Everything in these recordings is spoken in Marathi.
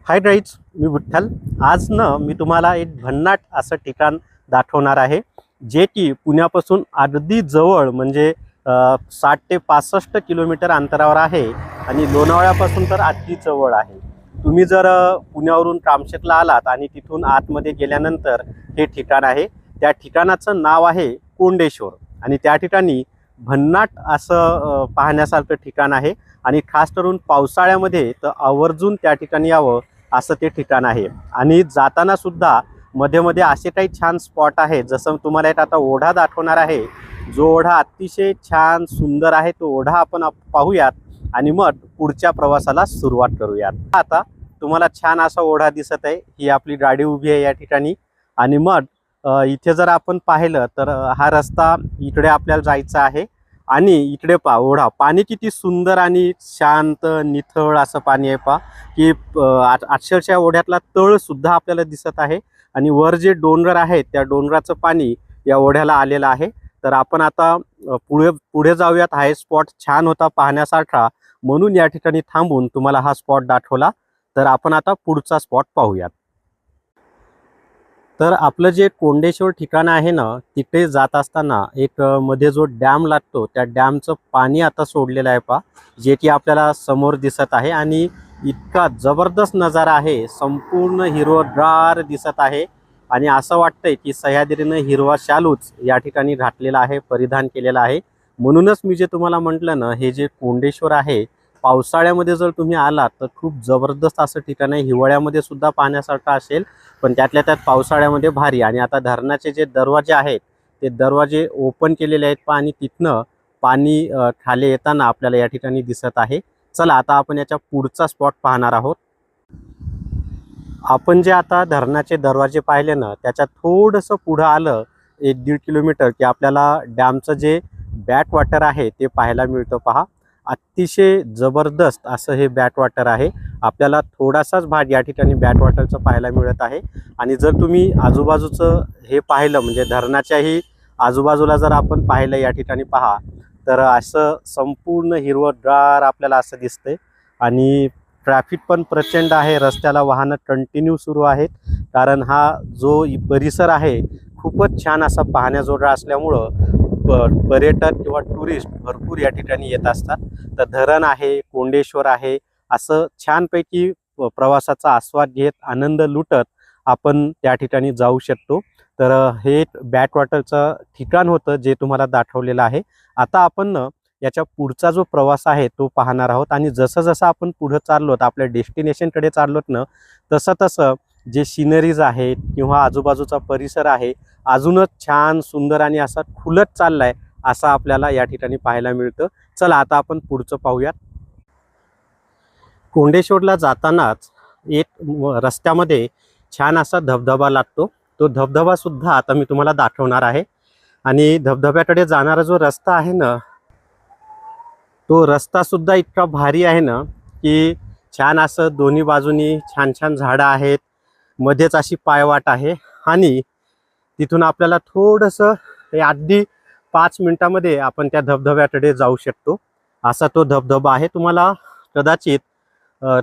हाय गाईज, मी विठ्ठल. आज मी तुम्हाला एक भन्नाट असं ठिकाण दाखवणार आहे, जे की पुण्यापासून अगदी जवळ म्हणजे 60 ते 65 किलोमीटर अंतरावर आहे आणि लोणावळ्यापासून तर अगदी जवळ आहे. तुम्ही जर पुण्यावरून कामशेतला आलात आणि तिथून आतमध्ये गेल्यानंतर हे ठिकाण आहे. त्या ठिकाणाचं नाव आहे कोंडेश्वर आणि त्या ठिकाणी भन्नाट असं पाहण्यासारखं ठिकाण आहे आणि खास करून पावसाळ्यामध्ये तर आवर्जून त्या ठिकाणी यावं असं ते ठिकाण आहे. आणि जाताना सुद्धा मध्ये मध्ये असे काही छान स्पॉट आहे, जसं तुम्हाला एक आता ओढा दाखवणार आहे. जो ओढा अतिशय छान सुंदर आहे, तो ओढा आपण पाहूयात आणि मग पुढच्या प्रवासाला सुरुवात करूयात. आता तुम्हाला छान असा ओढा दिसत आहे, ही आपली गाडी उभी आहे या ठिकाणी. आणि मग इथे जर आपण पाहिलं तर हा रस्ता इकडे आपल्याला जायचा आहे आणि इकडे पहा ओढा. पाणी किती सुंदर आणि शांत निथळ असं पाणी आहे पहा, की अक्षरशः ओढ्यातला तळ सुद्धा आपल्याला दिसत आहे आणि वर जे डोंगर आहेत त्या डोंगराचं पाणी या ओढ्याला आलेलं आहे. तर आपण आता पुढे जाऊयात. हा स्पॉट छान होता पाहण्यासारखा, म्हणून या ठिकाणी थांबून तुम्हाला हा स्पॉट दाखवला. तर आपण आता पुढचा स्पॉट पाहूयात. तर आपलं जे कोंडेश्वर ठिकाण आहे ना, तिथे जात असताना एक मध्ये जो डॅम लागतो त्या डॅमचं पाणी आता सोडलेलं आहे पहा, जे की आपल्याला समोर दिसत आहे. आणि इतका जबरदस्त नजारा आहे, संपूर्ण हिरवगार दिसत आहे आणि असं वाटतंय की सह्याद्रीनं हिरवा शालूच या ठिकाणी घातलेला आहे, परिधान केलेला आहे. म्हणूनच मी जे तुम्हाला म्हटलं ना, हे जे कोंडेश्वर आहे पावसाळ्यामध्ये जर तुम्ही आलात तर खूप जबरदस्त असं ठिकाण आहे. हिवाळ्यामध्ये सुद्धा पाहण्यासारखं असेल, पण त्यातल्या त्यात पावसाळ्यामध्ये भारी. आणि आता धरणाचे जे दरवाजे आहेत ते दरवाजे ओपन केलेले आहेत पहा, आणि तिथनं पाणी खाली येताना आपल्याला या ठिकाणी दिसत आहे. चला आता आपण याच्या पुढचा स्पॉट पाहणार आहोत. आपण जे आता धरणाचे दरवाजे पाहिले ना, त्याच्या थोडंसं पुढं आलं 1-1.5 किलोमीटर की आपल्याला डॅमचं जे बॅक वॉटर आहे ते पाहायला मिळतं पहा. अतिशय जबरदस्त असं हे बॅक वॉटर आहे. आपल्याला थोडासाच भाग या ठिकाणी बॅक वॉटरचं पाहायला मिळत आहे. आणि जर तुम्ही आजूबाजूचं हे पाहिलं म्हणजे धरणाच्याही आजूबाजूला जर आपण पाहिलं या ठिकाणी पहा, तर असं संपूर्ण हिरवगार आपल्याला असं दिसतंय. आणि ट्रॅफिक पण प्रचंड आहे, रस्त्याला वाहनं कंटिन्यू सुरू आहेत, कारण हा जो परिसर आहे खूपच छान असा पाहण्याजोगा असल्यामुळं पर्यटक किंवा टुरिस्ट भरपूर या ठिकाणी येत असतात. तर धरण आहे, कोंडेश्वर आहे, असं छानपैकी प्रवासाचा आस्वाद घेत आनंद लुटत आपण त्या ठिकाणी जाऊ शकतो. तर हे बॅक वॉटरचं ठिकाण होतं जे तुम्हाला दाखवलेलं आहे. आता आपण याच्या पुढचा जो प्रवास आहे तो पाहणार आहोत. आणि जसं जसं आपण पुढं चाललोत, आपल्या डेस्टिनेशनकडे चाललोत ना, तसं तसं जे सिनरीज आहेत किंवा आजूबाजूचा परिसर आहे अजूनच छान सुंदर आणि असा खुलत चाललाय असं आपल्याला या ठिकाणी पाहायला मिळतं. चला आता आपण पुढचं पाहूयात. कोंडेश्वरला जातानाच एक रस्त्यामध्ये छान असा धबधबा लागतो. तो धबधबा सुद्धा आता मी तुम्हाला दाखवणार आहे. आणि धबधब्याकडे जाणारा जो रस्ता आहे ना, तो रस्ता सुद्धा इतका भारी आहे ना, की छान असं दोन्ही बाजूनी छान छान झाडं आहेत, मध्येच अशी पायवाट आहे. आणि तिथून आपल्याला थोडंसं अगदी 5 मिनिटामध्ये आपण त्या धबधब्याकडे जाऊ शकतो, असा तो धबधबा आहे. तुम्हाला कदाचित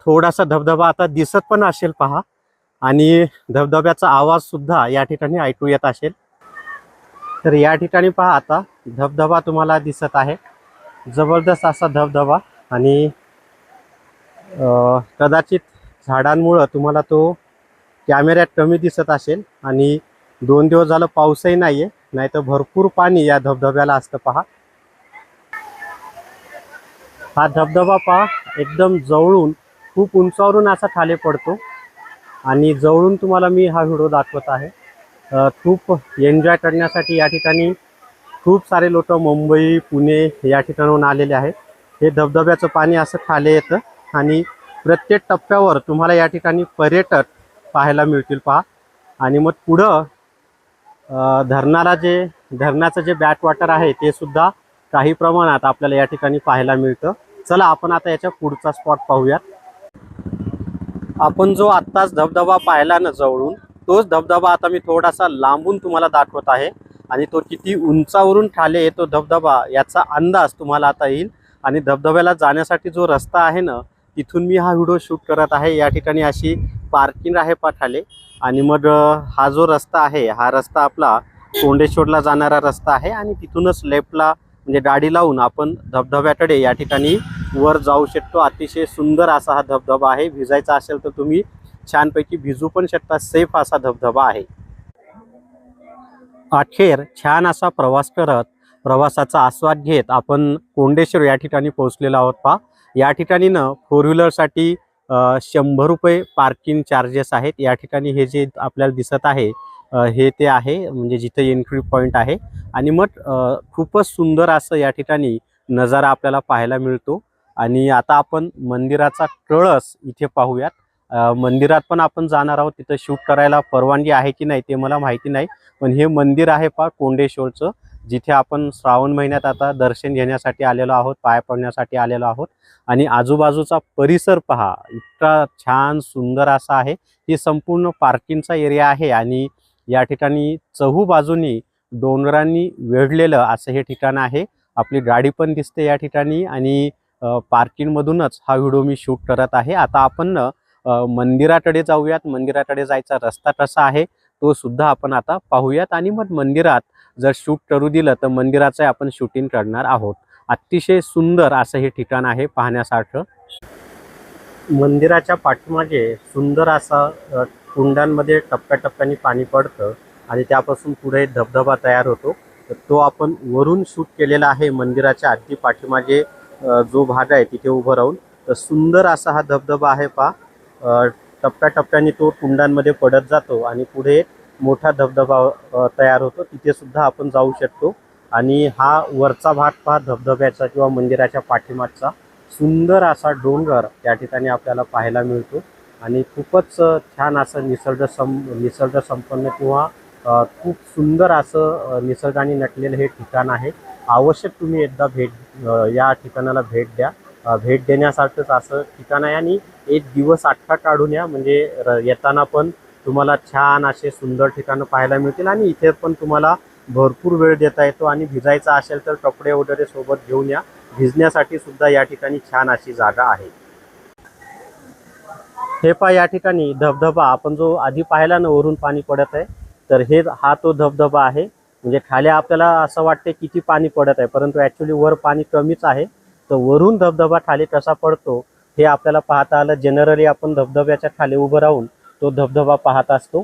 थोडासा धबधबा आता दिसत पण असेल पहा, आणि धबधब्याचा आवाज सुद्धा या ठिकाणी ऐकू येत असेल. तर या ठिकाणी पहा, आता धबधबा तुम्हाला दिसत आहे, जबरदस्त असा धबधबा. आणि कदाचित झाडांमुळं तुम्हाला तो कॅमेऱ्यात कमी दिसत असेल. आणि 2 दिवस झालं पाऊसही नाहीये, नाही तर भरपूर पाणी या धबधब्याला असतं पहा. हा धबधबा पहा, एकदम जवळून खूप उंचावरून असा खाली पडतो. आणि जवळून तुम्हाला मी हा व्हिडिओ दाखवत आहे. खूप एन्जॉय करण्यासाठी या ठिकाणी खूप सारे लोक मुंबई, पुणे या ठिकाणाहून आलेले आहेत. हे धबधब्याचं पाणी असं खाली येतं आणि प्रत्येक टप्प्यावर तुम्हाला या ठिकाणी पर्यटक पाहायला मिळतील पहा. आणि मग पुढं धरणाचं जे बॅक वॉटर आहे ते सुद्धा काही प्रमाणात आपल्याला या ठिकाणी पाहायला मिळतं. चला आपण आता याच्या पुढचा स्पॉट पाहूयात. आपण जो आत्ताच धबधबा पाहिला ना जवळून, तोच धबधबा आता मी थोडासा लांबून तुम्हाला दाखवत आहे. आणि तो किती उंचावरून खाली येतो धबधबा याचा अंदाज तुम्हाला आता येईल. आणि धबधब्याला जाण्यासाठी जो रस्ता आहे ना, तिथून मी हा व्हिडिओ शूट करत आहे। या ठिकाणी अशी पार्किंग आहे खाली आणि मग हा जो रस्ता आहे हा रस्ता आपला कोंडेश्वरला जाणारा रस्ता आहे आणि तिथूनच लेफ्टला म्हणजे गाडी लावून आपण धबधब्याकडे या ठिकाणी वर जाऊ शकतो। अतिशय सुंदर असा हा धबधबा आहे। भिजायचा असेल तर तुम्ही छानपैकी भिजू पण शकता। सेफ असा धबधबा आहे। अखेर छान असा प्रवास करत प्रवासाचा आस्वाद घेत आपण कोंडेश्वर या ठिकाणी पोहोचलेलो आहोत। या ठिकाणी ना 4 व्हीलरसाठी 100 रुपये पार्किंग चार्जेस आहेत। या ठिकाणी हे जे आपल्याला दिसत आहे हे ते आहे म्हणजे जिथे एंट्री पॉईंट आहे आणि मग खूपच सुंदर असं या ठिकाणी नजारा आपल्याला पाहायला मिळतो। आणि आता आपण मंदिराचा कळस इथे पाहूयात। मंदिरात पण आपण जाणार आहोत। तिथे शूट करायला परवानगी आहे की नाही ते मला माहिती नाही, पण हे मंदिर आहे कोंडेश्वरचं, जिथे आपण श्रावण महिन्यात आता दर्शन घेण्यासाठी आलेलो आहोत, पाया पडण्यासाठी आलेलो आहोत। आणि आजूबाजूचा परिसर पहा, इतका छान सुंदर असा आहे। हे संपूर्ण पार्किंगचा एरिया आहे आणि या ठिकाणी चहू बाजूनी डोंगरांनी वेढलेलं असं हे ठिकाण आहे। आपली गाडी पण दिसते या ठिकाणी आणि पार्किंग मधूनच हा व्हिडिओ मी शूट करत आहे। आता आपण मंदिराकडे जाऊयात। मंदिराकडे जायचा रस्ता कसा आहे तो सुद्धा आपण आता पाहूयात आणि मग मंदिरात जर शूट करू दिलं तर मंदिराचं आपण शूटिंग करणार आहोत। अतिशय सुंदर असं हे ठिकाण आहे पाहण्यासारखं। मंदिराच्या पाठीमागे सुंदर असा कुंडांमध्ये टप्प्याटप्प्याने पाणी पडतं आणि त्यापासून पुढे धबधबा तयार होतो। तर तो आपण वरून शूट केलेला आहे। मंदिराच्या अगदी पाठीमागे जो भाग आहे तिथे उभं राहून तर सुंदर असा हा धबधबा आहे टप्प्याटप्प्याने तो कुंडांमध्ये पडत जातो आणि पुढे मोठा धबधबा तयार होतो। तिथे सुद्धा आपण जाऊ शकतो आणि हा वरचा भाग धबधब्याचा किंवा मंदिराच्या पाठीमागचा सुंदर असा डोंगर त्या ठिकाणी आपल्याला पाहायला मिळतो आणि खूपच छान असं निसर्ग संपन्न किंवा खूप सुंदर असं निसर्गाने नटलेलं हे ठिकाण आहे। आवश्यक तुम्ही एकदा या ठिकाणाला भेट द्या। भेट देण्यासारखंच असं ठिकाण आहे आणि एक दिवस अख्खा काढून या, म्हणजे येताना पण तुम्हाला छान असे सुंदर ठिकाणं पाहायला मिळतील आणि इथे पण तुम्हाला भरपूर वेळ देता येतो। आणि भिजायचा असेल तर कपडे वगैरे सोबत घेऊन या। भिजण्यासाठी सुद्धा या ठिकाणी छान अशी जागा आहे। हे या ठिकाणी धबधबा आपण जो आधी पाहिला ना वरून पाणी पडत आहे, तर हा तो धबधबा आहे। म्हणजे खाली आपल्याला असं वाटते किती पाणी पडत आहे, परंतु ॲक्च्युली वर पाणी कमीच आहे। तर वरून धबधबा खाली कसा पडतो हे आपल्याला पाहता आलं। जनरली आपण धबधब्याच्या खाली उभं राहून तो धबधबा पाहत असतो।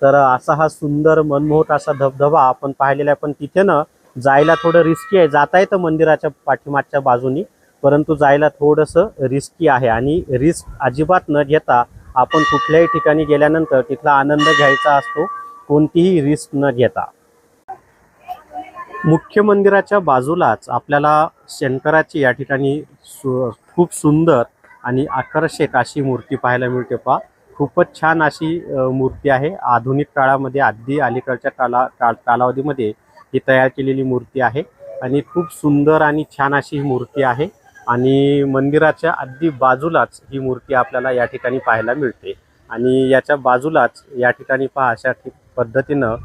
तर असा हा सुंदर मनमोहक असा धबधबा आपण पाहिलेला आहे। पण तिथे ना जायला थोडं रिस्की आहे। जाता येतं मंदिराच्या पाठीमागच्या बाजूनी, परंतु जायला थोडंसं रिस्की आहे आणि रिस्क अजिबात न घेता आपण कुठल्याही ठिकाणी गेल्यानंतर तिथला आनंद घ्यायचा असतो, कोणतीही रिस्क न घेता। मुख्य मंदिराच्या बाजूलाच आपल्याला शंकराची या ठिकाणी खूप सुंदर आणि आकर्षक अशी मूर्ती पाहायला मिळते। खूपच छान अशी मूर्ती आहे। आधुनिक काळामध्ये अगदी अलीकडच्या कालावधीमध्ये ही तयार केलेली मूर्ती आहे आणि खूप सुंदर आणि छान अशी ही मूर्ती आहे आणि मंदिराच्या अगदी बाजूलाच ही मूर्ती आपल्याला या ठिकाणी पाहायला मिळते। आणि याच्या बाजूलाच या ठिकाणी पहा अशा पद्धतीनं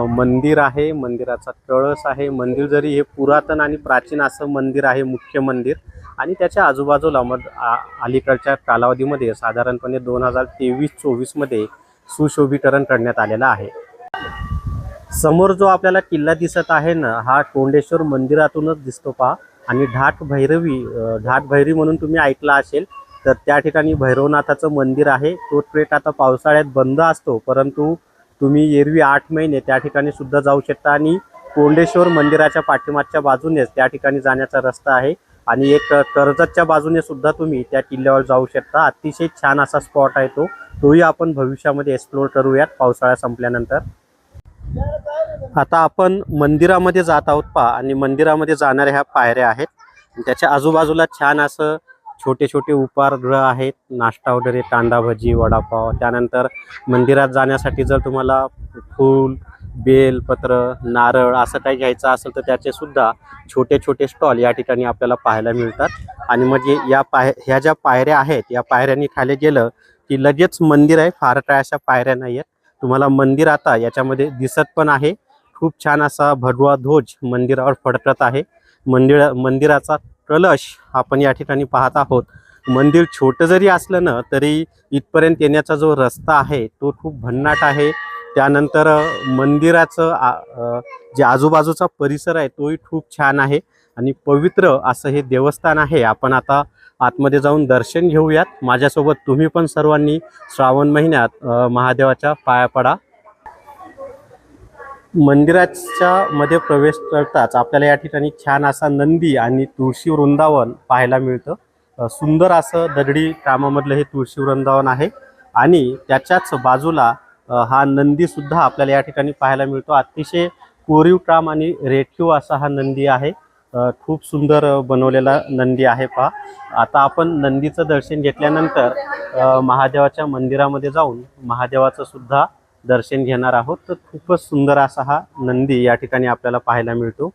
मंदिर आहे, मंदिराचा कळस आहे। मंदिर जरी हे पुरातन आणि प्राचीन असं मंदिर आहे, मुख्य मंदिर, आणि त्याच्या आजूबाजूला अलीकडच्या कालावधीमध्ये साधारणपणे 2023-24 मध्ये सुशोभीकरण करण्यात आलेलं आहे। समोर जो आपल्याला किल्ला दिसत आहे ना, हा कोंडेश्वर मंदिरातूनच दिसतो आणि घाट भैरवी म्हणून तुम्ही ऐकला असेल, तर त्या ठिकाणी भैरवनाथाचं मंदिर आहे। तो ट्रेक आता पावसाळ्यात बंद असतो, परंतु तुम्ही एरवी 8 महिने त्या ठिकाणी सुद्धा जाऊ शकता आणि कोंडेश्वर मंदिराच्या पाठीमागच्या बाजूनेच त्या ठिकाणी जाण्याचा रस्ता आहे आणि एक कर्जतच्या बाजूने सुद्धा तुम्ही त्या किल्ल्यावर जाऊ शकता। अतिशय छान असा स्पॉट आहे तोही आपण भविष्यामध्ये एक्सप्लोर करूयात पावसाळा संपल्यानंतर। आता आपण मंदिरामध्ये जात आहोत आणि मंदिरामध्ये जाणाऱ्या ह्या पायऱ्या आहेत। त्याच्या आजूबाजूला छान असं छोटे छोटे उपाहारगृह आहेत, नाश्ता वगैरे, कांदा भजी, वडापाव। त्यानंतर मंदिरात जाण्यासाठी जर तुम्हाला फूल, बेलपत्र, नारळ असं काही घ्यायचं असेल तर त्याचे सुद्धा छोटे छोटे स्टॉल या ठिकाणी आपल्याला पाहायला मिळतात। आणि म्हणजे ह्या ज्या पायऱ्या आहेत, या पायऱ्यांनी खाली गेलं की लगेच मंदिर आहे। फार काय अशा पायऱ्या नाही आहेत। तुम्हाला मंदिर आता याच्यामध्ये दिसत पण आहे। खूप छान असा भगवा ध्वज मंदिरावर फडकत आहे। मंदिराचा कलश आपण या ठिकाणी पाहत आहोत। मंदिर छोटं जरी असलं ना तरी इथपर्यंत येण्याचा जो रस्ता आहे तो खूप भन्नाट आहे. त्यानंतर मंदिराचं जे आजूबाजूचा परिसर आहे तोही खूप छान आहे आणि पवित्र असं हे देवस्थान आहे. आपण आता आतमध्ये जाऊन दर्शन घेऊयात. माझ्यासोबत तुम्ही पण सर्वांनी श्रावण महिन्यात महादेवाच्या पाया पडा. मंदिराच्या मध्ये प्रवेश करताच आपल्याला या ठिकाणी छान असा नंदी आणि तुळशी वृंदावन पाहायला मिळतं. सुंदर असं दगडी कामामधलं हे तुळशी वृंदावन आहे आणि त्याच्याच बाजूला हा नंदी सुद्धा आपल्याला या ठिकाणी पाहायला मिळतो. अतिशय कोरीव काम आणि रेखीव असा हा नंदी आहे. खूप सुंदर बनवलेला नंदी आहे पहा. आता आपण नंदीचं दर्शन घेतल्यानंतर महादेवाच्या मंदिरामध्ये जाऊन महादेवाचं सुद्धा दर्शन घेणार आहोत. तर खूपच सुंदर असा हा नंदी या ठिकाणी आपल्याला पाहायला मिळतो.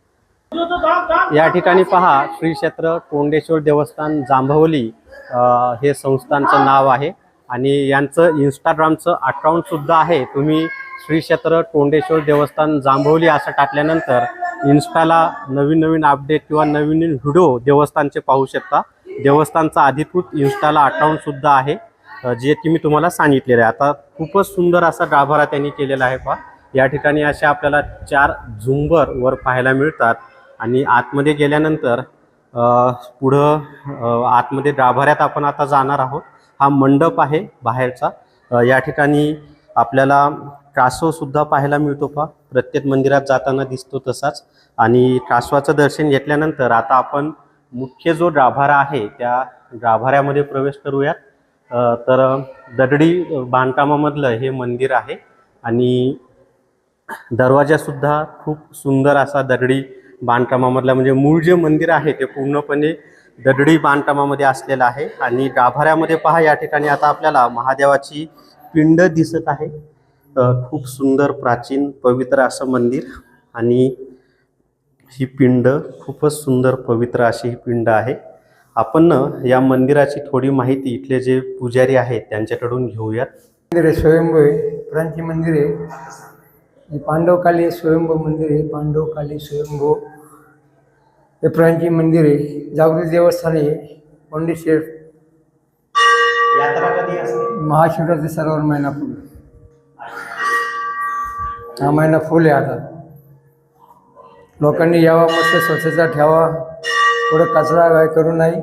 या ठिकाणी पहा श्री क्षेत्र तोंडेश्वर देवस्थान जांभवली हे संस्थानचं नाव आहे आणि यांचं इंस्टाग्रामचं अकाउंट सुद्धा आहे. तुम्ही श्री क्षेत्र तोंडेश्वर देवस्थान जांभवली असं टाकल्यानंतर इन्स्टाला नवीन नवीन अपडेट किंवा नवीन नवीन व्हिडिओ देवस्थानचे पाहू शकता. देवस्थानचा अधिकृत इन्स्टाला अकाउंट सुद्धा आहे जे की मी तुम्हाला सांगितलेलं आहे. आता खूपच सुंदर असा गाभारा त्यांनी केलेला आहे पहा. या ठिकाणी असे आपल्याला 4 झुंबर वर पाहायला मिळतात आणि आतमध्ये गेल्यानंतर पुढं आतमध्ये गाभाऱ्यात आपण आता जाणार आहोत. हा मंडप आहे बाहेरचा. या ठिकाणी आपल्याला कासव सुद्धा पाहायला मिळतो पहा. प्रत्येक मंदिरात जाताना दिसतो तसाच. आणि कासवाचं दर्शन घेतल्यानंतर आता आपण मुख्य जो गाभारा आहे त्या गाभाऱ्यामध्ये प्रवेश करूयात. तर दगडी बांधकामामधलं हे मंदिर आहे आणि दरवाजासुद्धा खूप सुंदर असा दगडी बांधकामामधला, म्हणजे मूळ जे मंदिर आहे ते पूर्णपणे दगडी बांधकामामध्ये असलेलं आहे. आणि गाभाऱ्यामध्ये पहा या ठिकाणी आता आपल्याला महादेवाची पिंड दिसत आहे. खूप सुंदर प्राचीन पवित्र असं मंदिर आणि ही पिंड खूपच सुंदर पवित्र अशी ही पिंड आहे. आपण या मंदिराची थोडी माहिती इथले जे पुजारी आहेत त्यांच्याकडून घेऊयात. मंदिर आहे स्वयंभू आहे, प्रांची मंदिर आहे. पांडवकाली स्वयंभू मंदिर आहे. पांडवकाली स्वयंभू हे प्रांची मंदिर आहे. जागृत देवस्थान आहे. पंडित शेठ यात्रा कधी असते? महाशिवरात्री सर्व महिना फुल. हा महिना फुल आहे. आता लोकांनी यावा, मस्त स्वच्छता ठेवा, थोडं कचरा काय करू नाही.